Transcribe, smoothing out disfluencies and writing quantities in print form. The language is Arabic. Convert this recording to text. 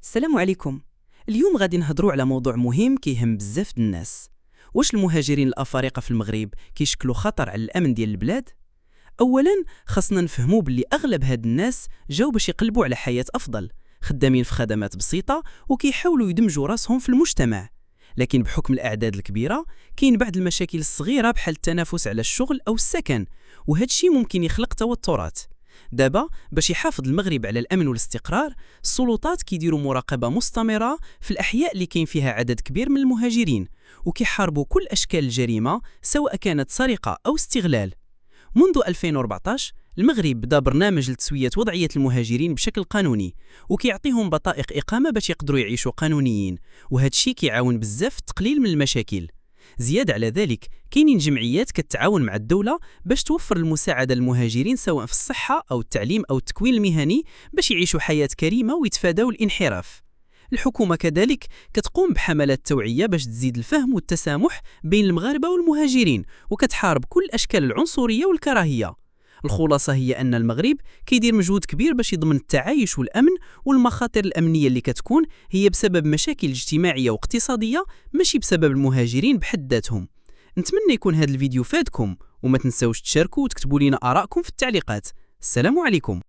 السلام عليكم. اليوم غادي نهضروا على موضوع مهم كيهم بزاف د الناس. واش المهاجرين الافارقه في المغرب كيشكلوا خطر على الامن ديال البلاد؟ اولا خاصنا نفهموا باللي اغلب هاد الناس جاو باش يقلبوا على حياه افضل، خدامين في خدمات بسيطه وكيحاولوا يدمجوا راسهم في المجتمع. لكن بحكم الاعداد الكبيره كاين بعض المشاكل الصغيره بحال التنافس على الشغل او السكن، وهذا الشيء ممكن يخلق توترات. دابا باش يحافظ المغرب على الامن والاستقرار، السلطات كيديروا مراقبه مستمره في الاحياء اللي كاين فيها عدد كبير من المهاجرين، وكيحاربوا كل اشكال الجريمه سواء كانت سرقه او استغلال. منذ 2014 المغرب بدا برنامج لتسويه وضعيه المهاجرين بشكل قانوني، وكيعطيهم بطائق اقامه باش يقدروا يعيشوا قانونيين، وهذا الشيء كيعاون بزاف في التقليل من المشاكل. زيادة على ذلك كاينين جمعيات كتعاون مع الدولة باش توفر المساعدة للمهاجرين سواء في الصحة أو التعليم أو التكوين المهني باش يعيشوا حياة كريمة ويتفادوا الانحراف. الحكومة كذلك كتقوم بحملات توعية باش تزيد الفهم والتسامح بين المغاربة والمهاجرين، وكتحارب كل أشكال العنصرية والكراهية. الخلاصة هي أن المغرب كيدير مجهود كبير باش يضمن التعايش والأمن، والمخاطر الأمنية اللي كتكون هي بسبب مشاكل اجتماعية واقتصادية، ماشي بسبب المهاجرين بحد ذاتهم. نتمنى يكون هذا الفيديو فادكم، وما تنسوش تشاركوا وتكتبوا لنا آراءكم في التعليقات. السلام عليكم.